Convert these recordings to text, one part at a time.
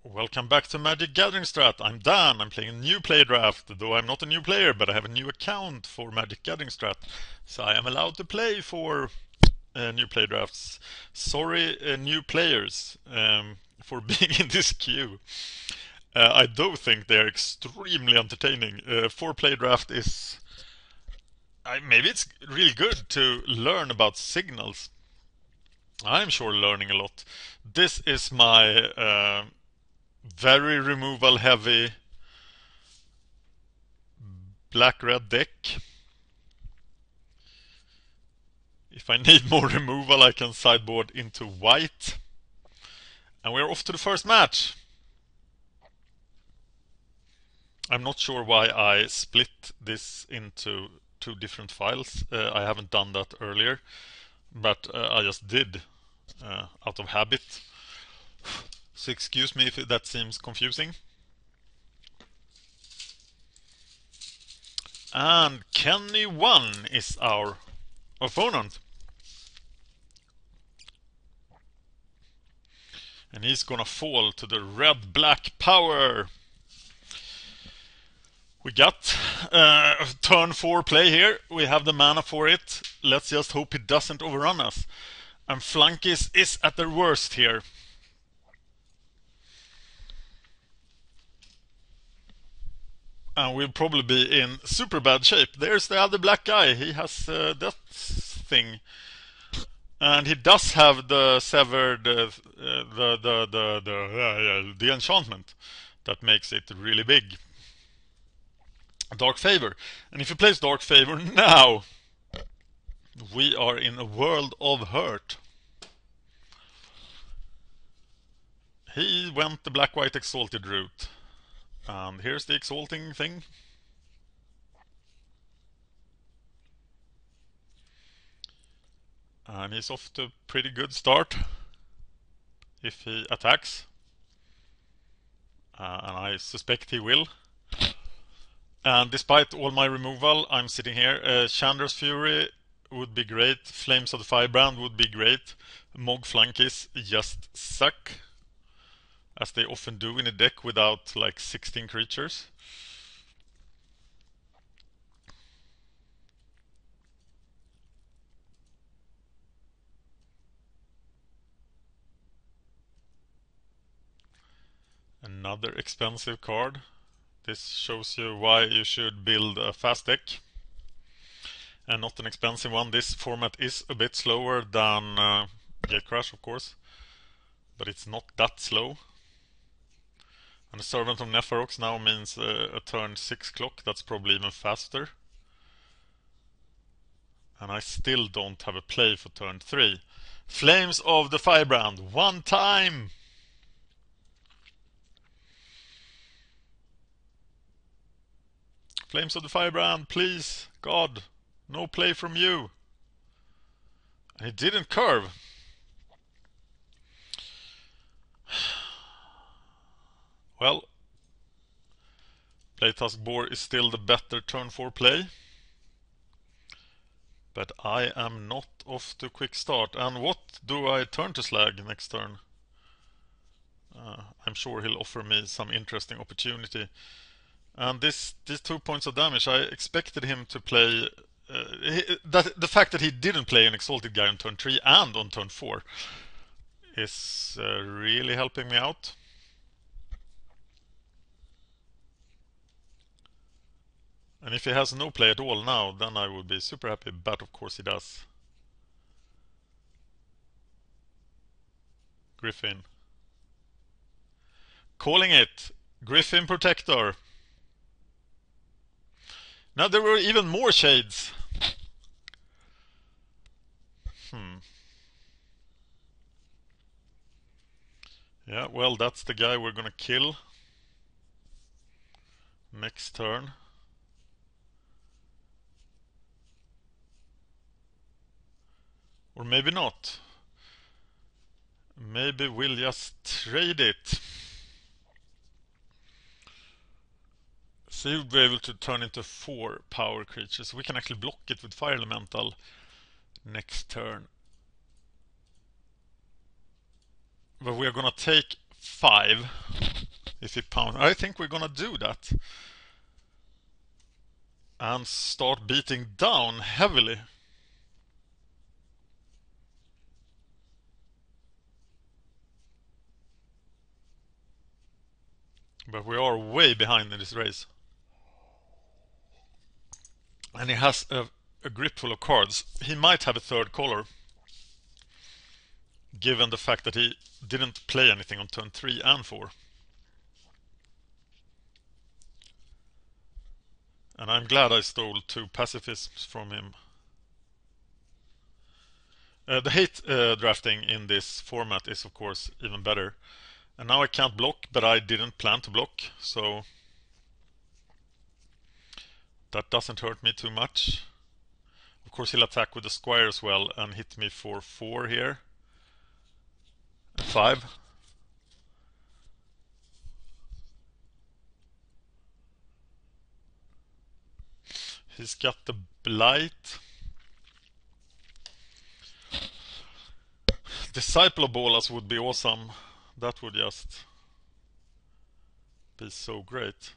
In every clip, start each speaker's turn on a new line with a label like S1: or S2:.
S1: Welcome back to Magic Gathering Strat. I'm Dan. I'm playing a new play draft, though I'm not a new player, but I have a new account for Magic Gathering Strat, so I am allowed to play for new play drafts. Sorry, new players, for being in this queue. I do think they're extremely entertaining. For play draft is maybe it's really good to learn about signals. I'm sure learning a lot. This is my very removal heavy black red deck. If I need more removal, I can sideboard into white. And we're off to the first match. I'm not sure why I split this into two different files. I haven't done that earlier, but I just did out of habit. So excuse me if that seems confusing. And Kenny1 is our opponent. And he's gonna fall to the red-black power. We got turn 4 play here. We have the mana for it. Let's just hope it doesn't overrun us. And Flunkies is at their worst here. And we'll probably be in super bad shape. There's the other black guy. He has that thing. And he does have the severed the enchantment that makes it really big. Dark Favor. And if he plays Dark Favor now, we are in a world of hurt. He went the black-white Exalted route. And here's the exalting thing. And he's off to a pretty good start if he attacks. And I suspect he will. And despite all my removal, I'm sitting here. Chandra's Fury would be great. Flames of the Firebrand would be great. Mog Flunkies just suck, as they often do in a deck without like 16 creatures. Another expensive card. This shows you why you should build a fast deck and not an expensive one. This format is a bit slower than Gatecrash, of course, but it's not that slow. And the Servant of Neferox now means a turn 6 clock. That's probably even faster. And I still don't have a play for turn 3. Flames of the Firebrand, one time! Flames of the Firebrand, please, God, no play from you. And he didn't curve. Well, Playtask Boar is still the better turn 4 play. But I am not off to quick start. And what do I turn to Slag next turn? I'm sure he'll offer me some interesting opportunity. And these 2 points of damage, I expected him to play. The fact that he didn't play an Exalted guy on turn 3 and on turn 4 is really helping me out. And if he has no play at all now, then I would be super happy, but of course he does. Griffin. Calling it Griffin Protector. Now there were even more shades. Yeah, well, that's the guy we're gonna kill next turn. Or maybe not. Maybe we'll just trade it. So you'll be able to turn into 4 power creatures. We can actually block it with Fire Elemental next turn. But we are gonna take 5. if he pounds. I think we're gonna do that. And start beating down heavily. But we are way behind in this race. And he has a grip full of cards. He might have a third color, given the fact that he didn't play anything on turn 3 and 4. And I'm glad I stole 2 pacifisms from him. The hate drafting in this format is of course even better. And now I can't block, but I didn't plan to block, so that doesn't hurt me too much. Of course he'll attack with the squire as well and hit me for 4 here. 5. He's got the blight. Disciple of Bolas would be awesome. That would just be so great.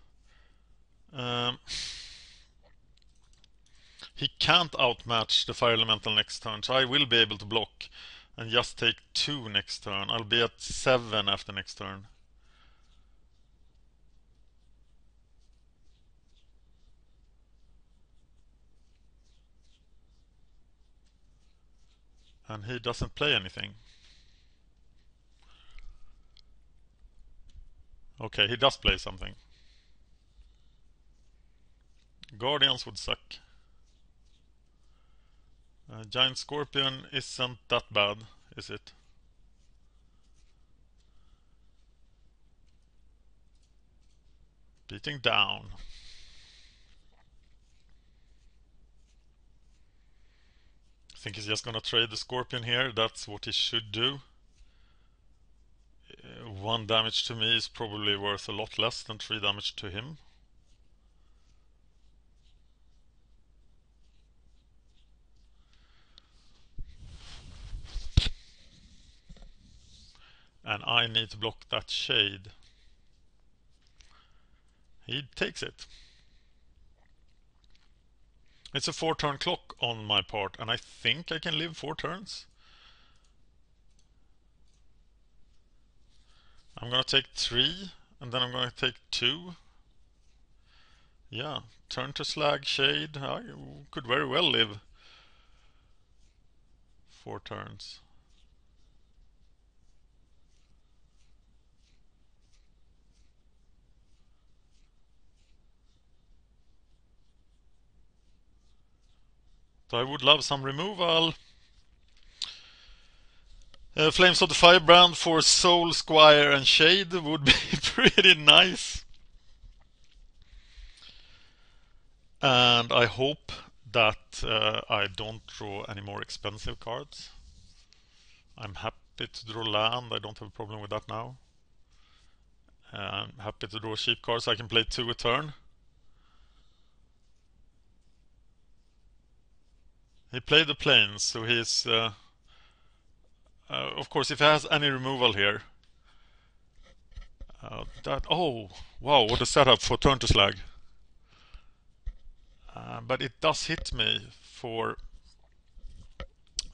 S1: He can't outmatch the fire elemental next turn, so I will be able to block and just take 2 next turn. I'll be at 7 after next turn. And he doesn't play anything. Okay, he does play something. Guardians would suck. Giant Scorpion isn't that bad, is it? Beating down. I think he's just gonna trade the Scorpion here. That's what he should do. 1 damage to me is probably worth a lot less than 3 damage to him. And I need to block that shade. He takes it. It's a 4-turn clock on my part, and I think I can live 4 turns. I'm gonna take 3, and then I'm gonna take 2. Yeah, turn to slag, shade. I could very well live 4 turns. So I would love some removal. Flames of the Firebrand for Soul, Squire and Shade would be pretty nice. And I hope that I don't draw any more expensive cards. I'm happy to draw land, I don't have a problem with that now. I'm happy to draw cheap cards, I can play 2 a turn. He played the plains, so he's... of course, if he has any removal here... oh, wow, what a setup for turn to slag. But it does hit me for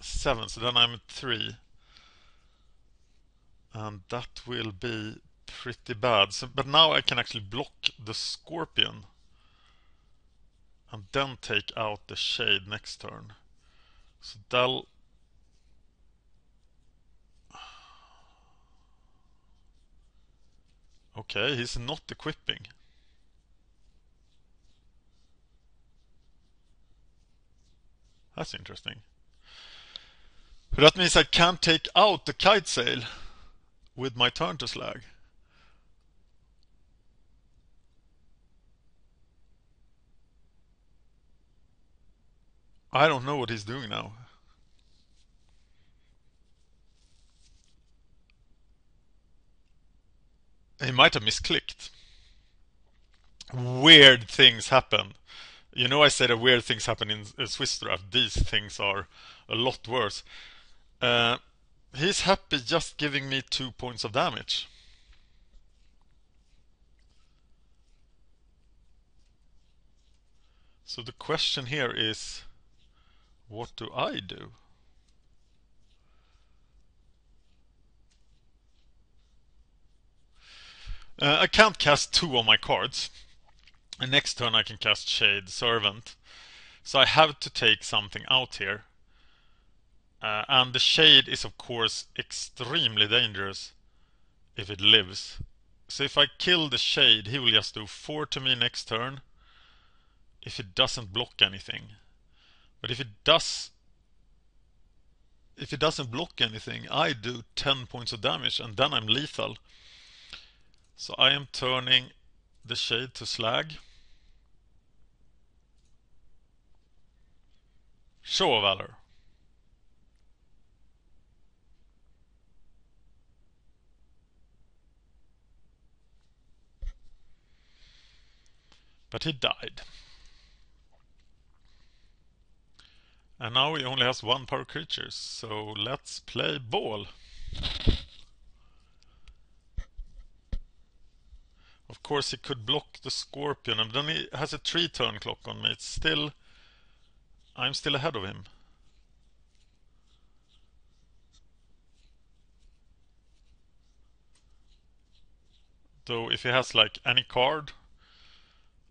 S1: 7, so then I'm at 3. And that will be pretty bad. So, but now I can actually block the Scorpion. And then take out the Shade next turn. So that'll... Okay, he's not equipping. That's interesting. But that means I can't take out the Kite Sail with my turn to slag. I don't know what he's doing now. He might have misclicked. Weird things happen. You know, I said that weird things happen in Swiss draft. These things are a lot worse. He's happy just giving me 2 points of damage. So the question here is, what do I do? I can't cast two of my cards. And next turn I can cast Shade Servant. So I have to take something out here. And the Shade is of course extremely dangerous if it lives. So if I kill the Shade, he will just do 4 to me next turn if it doesn't block anything. But if it doesn't block anything, I do 10 points of damage and then I'm lethal. So I am turning the Shade to Slag. Show of Valor. But he died. And now he only has 1 power creature, so let's play ball. Of course he could block the Scorpion, and then he has a 3-turn clock on me. I'm still ahead of him. Though if he has like any card,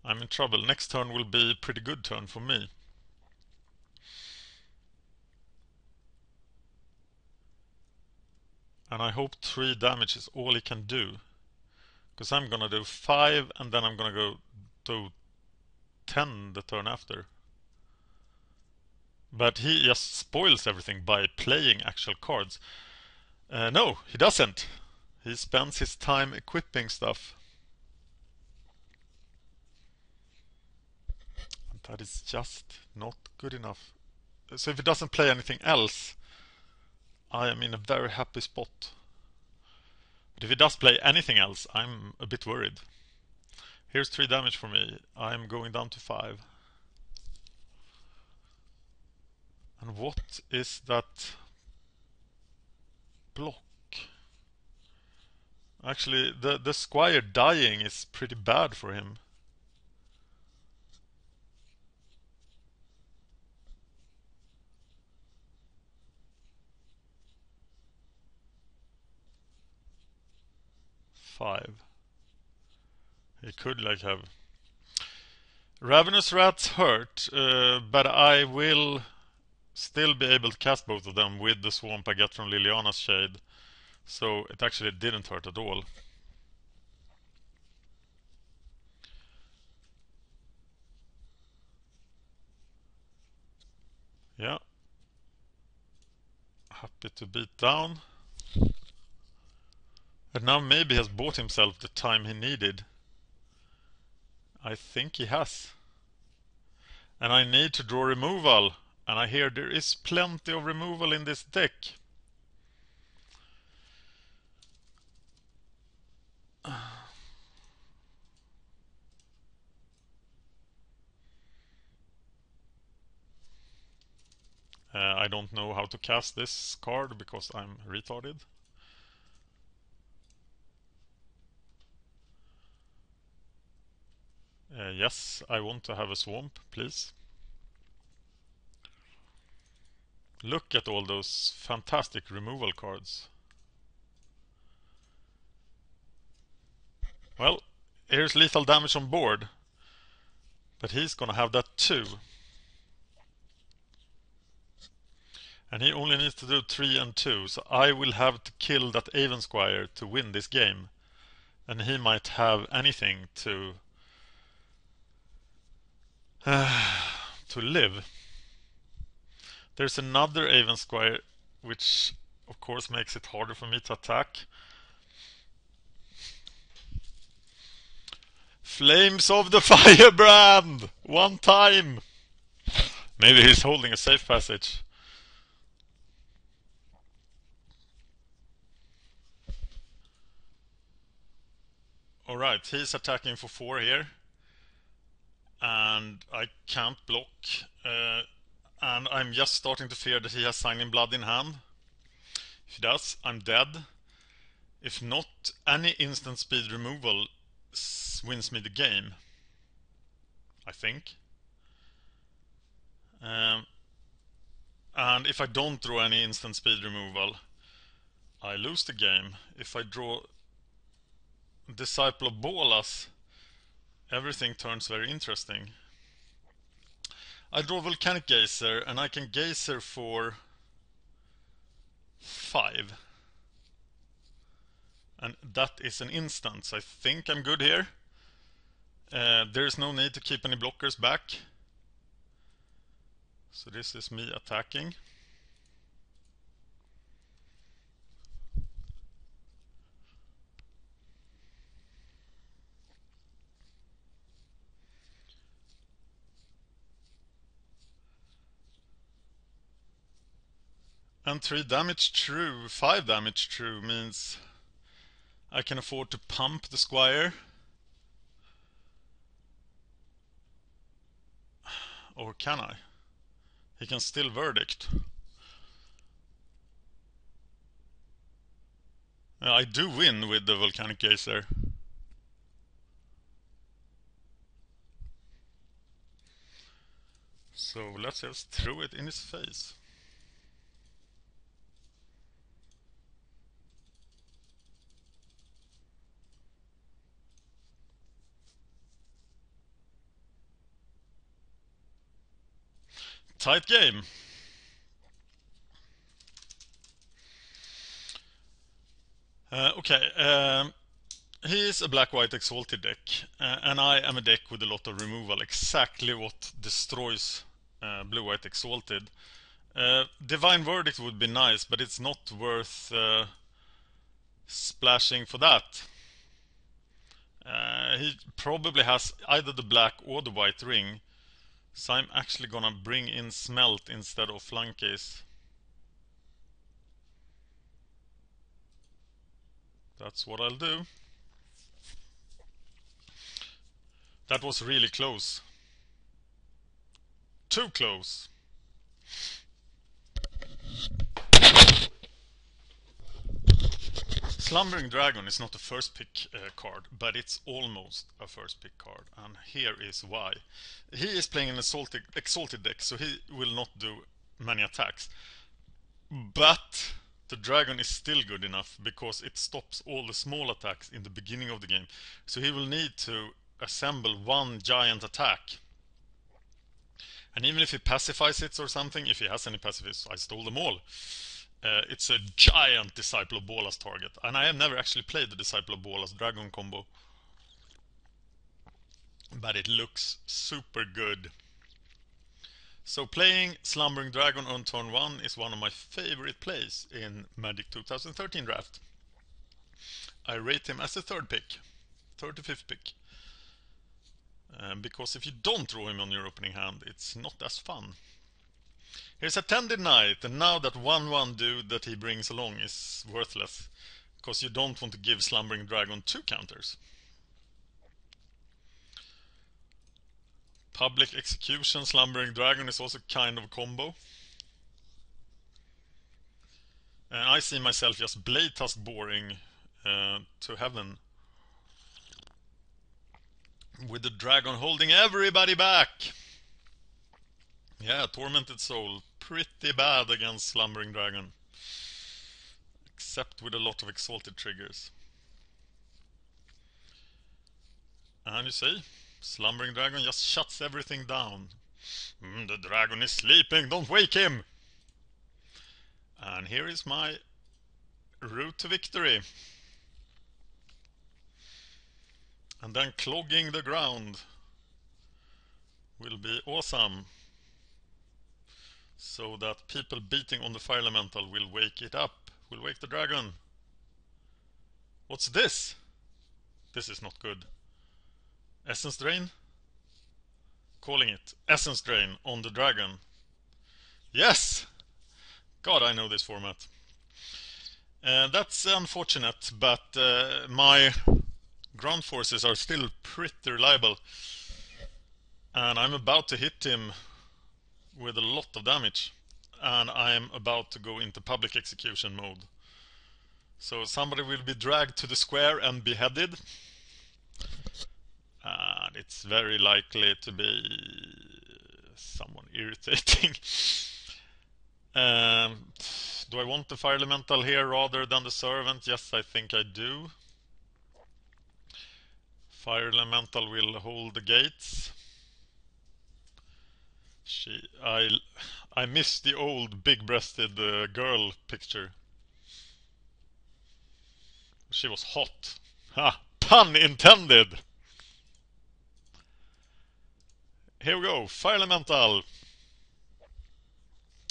S1: I'm in trouble. Next turn will be a pretty good turn for me. And I hope 3 damage is all he can do. Because I'm gonna do 5 and then I'm gonna go do 10 the turn after. But he just spoils everything by playing actual cards. No, he doesn't. He spends his time equipping stuff. And that is just not good enough. So if he doesn't play anything else, I am in a very happy spot. But if he does play anything else, I'm a bit worried. Here's 3 damage for me. I'm going down to 5. And what is that block? Actually, the Squire dying is pretty bad for him. Five. He could like have Ravenous Rats hurt, but I will still be able to cast both of them with the swamp I get from Liliana's Shade. So it actually didn't hurt at all. Yeah. Happy to beat down. And now maybe he has bought himself the time he needed. I think he has. And I need to draw removal. And I hear there is plenty of removal in this deck. I don't know how to cast this card because I'm retarded. Yes, I want to have a swamp, please. Look at all those fantastic removal cards. Well, here's lethal damage on board. But he's gonna have that too. And he only needs to do 3 and 2, so I will have to kill that Aven Squire to win this game. And he might have anything to live. There's another Aven Squire, which of course makes it harder for me to attack. Flames of the Firebrand! 1 time! Maybe he's holding a safe passage. Alright, he's attacking for 4 here. And I can't block. And I'm just starting to fear that he has Signing Blood in hand. If he does, I'm dead. If not, any instant speed removal wins me the game. I think. Um, and if I don't draw any instant speed removal, I lose the game. If I draw Disciple of Bolas, everything turns very interesting. I draw Volcanic Geyser, and I can Geyser for 5. And that is an instant, so I think I'm good here. There's no need to keep any blockers back. So this is me attacking. And 3 damage true, 5 damage true means I can afford to pump the squire. Or can I? He can still verdict. I do win with the Volcanic Geyser. So let's just throw it in his face. Tight game. Okay, he is a black-white Exalted deck, and I am a deck with a lot of removal, exactly what destroys blue-white Exalted. Divine Verdict would be nice, but it's not worth splashing for that. He probably has either the black or the white ring, so I'm actually gonna bring in Smelt instead of Flankcase. That's what I'll do. That was really close. Too close. Slumbering Dragon is not a first pick card, but it's almost a first pick card, and here is why. He is playing an Exalted deck, so he will not do many attacks. But the dragon is still good enough because it stops all the small attacks in the beginning of the game. So he will need to assemble one giant attack. And even if he pacifies it or something, if he has any pacifists, I stole them all. It's a giant Disciple of Bolas target. And I have never actually played the Disciple of Bolas dragon combo. But it looks super good. So playing Slumbering Dragon on turn 1 is one of my favorite plays in Magic 2013 draft. I rate him as a 3rd pick, 3rd to 5th pick. Because if you don't draw him on your opening hand, it's not as fun. Here's Attended Knight, and now that 1/1 dude that he brings along is worthless, because you don't want to give Slumbering Dragon 2 counters. Public Execution Slumbering Dragon is also kind of a combo. And I see myself just Blade Tusk boring to heaven. With the dragon holding everybody back. Yeah, Tormented Soul, pretty bad against Slumbering Dragon. Except with a lot of Exalted triggers. And you see, Slumbering Dragon just shuts everything down. The dragon is sleeping, don't wake him! And here is my route to victory. And then clogging the ground will be awesome. So that people beating on the fire elemental will wake it up, will wake the dragon. What's this? This is not good. Essence Drain? Calling it Essence Drain on the dragon. Yes! God, I know this format. That's unfortunate, but my ground forces are still pretty reliable. And I'm about to hit him with a lot of damage. And I'm about to go into public execution mode. So somebody will be dragged to the square and beheaded. And it's very likely to be Someone irritating. Do I want the Fire Elemental here rather than the Servant? Yes, I think I do. Fire Elemental will hold the gates. I miss the old big-breasted girl picture. She was hot. Ha! Pun intended! Here we go, Fire Elemental.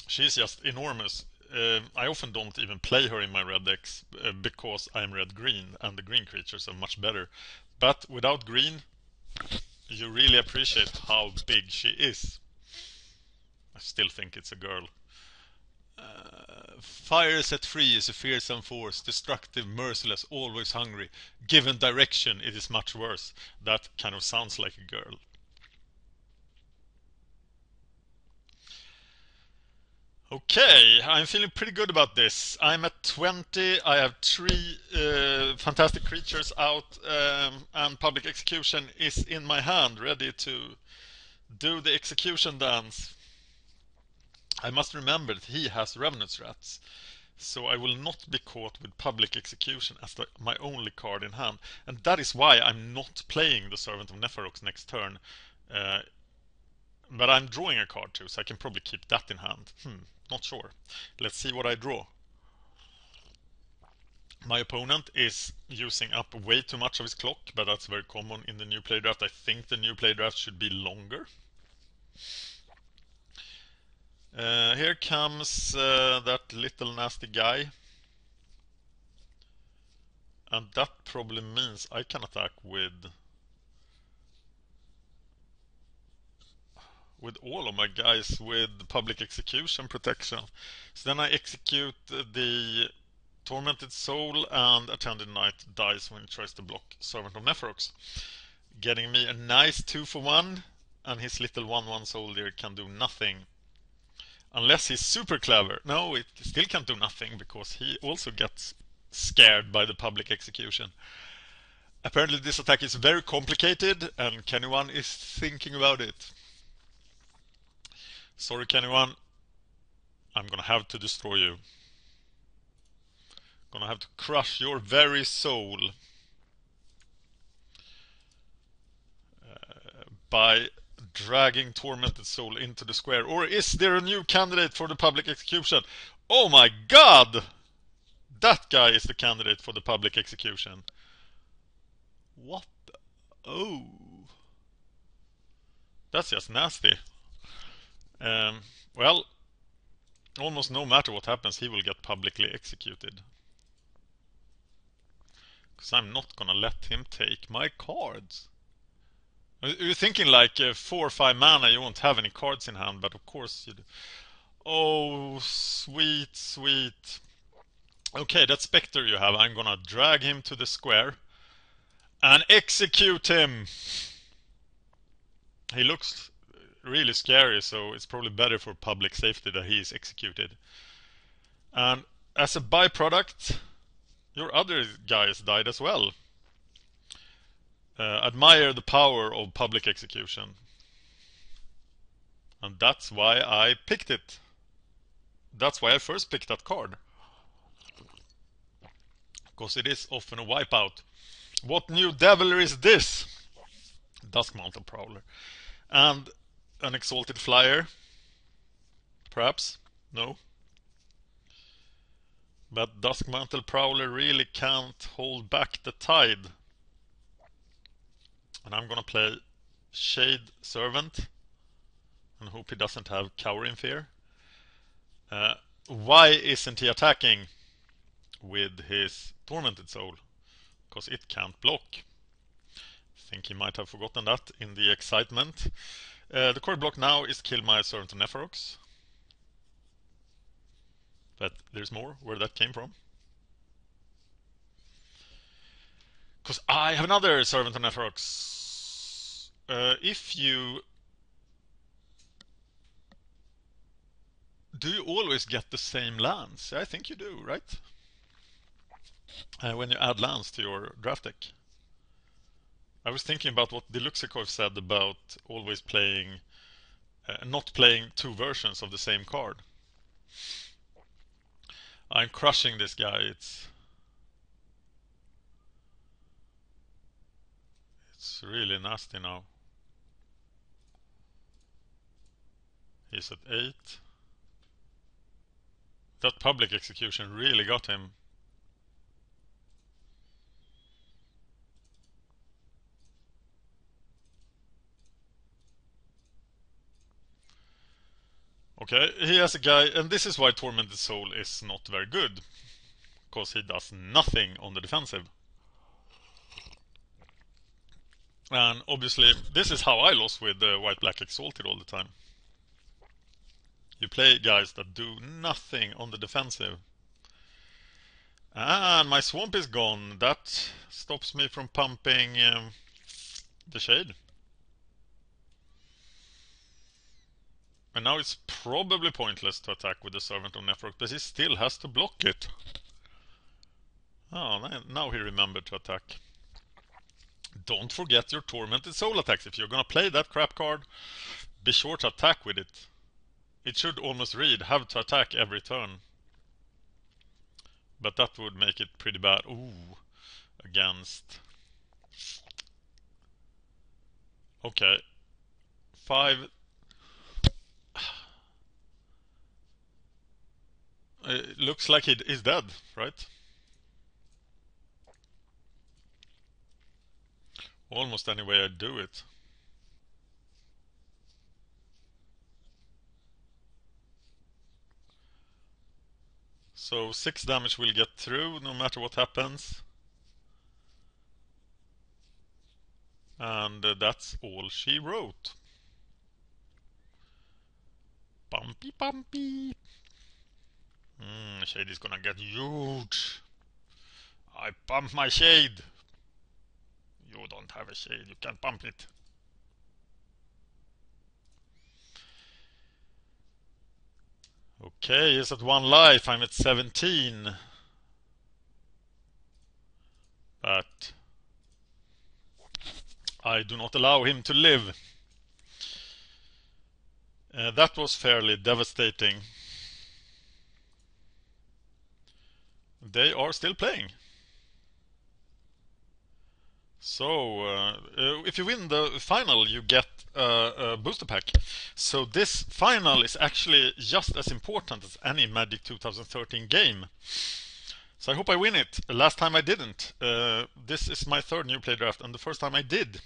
S1: She's just enormous. I often don't even play her in my red decks because I'm red-green and the green creatures are much better. But without green, you really appreciate how big she is. I still think it's a girl. Fire set free is a fearsome force, destructive, merciless, always hungry. Given direction, it is much worse. That kind of sounds like a girl. Okay, I'm feeling pretty good about this. I'm at 20, I have 3 fantastic creatures out, and Public Execution is in my hand, ready to do the execution dance. I must remember that he has Revenant's Rats, so I will not be caught with Public Execution as my only card in hand. And that is why I'm not playing the Servant of Neferox next turn. But I'm drawing a card too, so I can probably keep that in hand. Not sure. Let's see what I draw. My opponent is using up way too much of his clock, but that's very common in the new play draft. I think the new play draft should be longer. Here comes that little nasty guy. And that probably means I can attack with all of my guys with Public Execution protection. So then I execute the Tormented Soul, and Attended Knight dies when it tries to block Servant of Neferox, getting me a nice 2-for-1, and his little 1/1 soldier can do nothing. Unless he's super clever. No, it still can't do nothing, because he also gets scared by the Public Execution. Apparently this attack is very complicated, and Kenny1 is thinking about it. Sorry, Kenny1. I'm gonna have to destroy you. Gonna have to crush your very soul. By dragging Tormented Soul into the square. Or is there a new candidate for the Public Execution? Oh my god! That guy is the candidate for the Public Execution. What the... Oh. That's just nasty. Well, almost no matter what happens, he will get publicly executed. Because I'm not gonna let him take my cards. You're thinking like 4 or 5 mana, you won't have any cards in hand, but of course you do. Oh, sweet, sweet. Okay, that Spectre you have, I'm gonna drag him to the square and execute him. He looks really scary, so it's probably better for public safety that he is executed. And as a byproduct, your other guys died as well. Admire the power of Public Execution. And that's why I picked it. That's why I first picked that card. Because it is often a wipeout. What new devilry is this? Duskmantle Prowler. And an Exalted Flyer. Perhaps? No. But Duskmantle Prowler really can't hold back the tide. And I'm gonna play Shade Servant and hope he doesn't have Cowering Fear. Why isn't he attacking with his Tormented Soul? Because it can't block. I think he might have forgotten that in the excitement. The core block now is kill my Servant of Neferox. But there's more where that came from. Because I have another Servant of Neferox. If you... Do you always get the same lands? I think you do, right? When you add lands to your draft deck. I was thinking about what Deluxikov said about always playing not playing two versions of the same card. I'm crushing this guy. It's really nasty now. He's at 8. That public execution really got him. Okay, he has a guy, and this is why Tormented Soul is not very good. Because he does nothing on the defensive. And obviously, this is how I lost with White-Black Exalted all the time. You play guys that do nothing on the defensive. And my swamp is gone. That stops me from pumping the shade. And now it's probably pointless to attack with the Servant of Network, but he still has to block it. Oh, now he remembered to attack. Don't forget your Tormented Soul attacks. If you're gonna play that crap card, be sure to attack with it. It should almost read, have to attack every turn. But that would make it pretty bad. Ooh, against. Okay. 5. It looks like he is dead, right? Almost any way I do it. So 6 damage will get through no matter what happens. And that's all she wrote. Bumpy bumpy. Shade is gonna get huge. I pump my shade. You don't have a shade, you can't pump it. Okay, he's at 1 life, I'm at 17. But I do not allow him to live. That was fairly devastating. They are still playing. So, if you win the final, you get a booster pack. So this final is actually just as important as any Magic 2013 game. So I hope I win it. Last time I didn't. This is my 3rd new play draft, and the first time I did.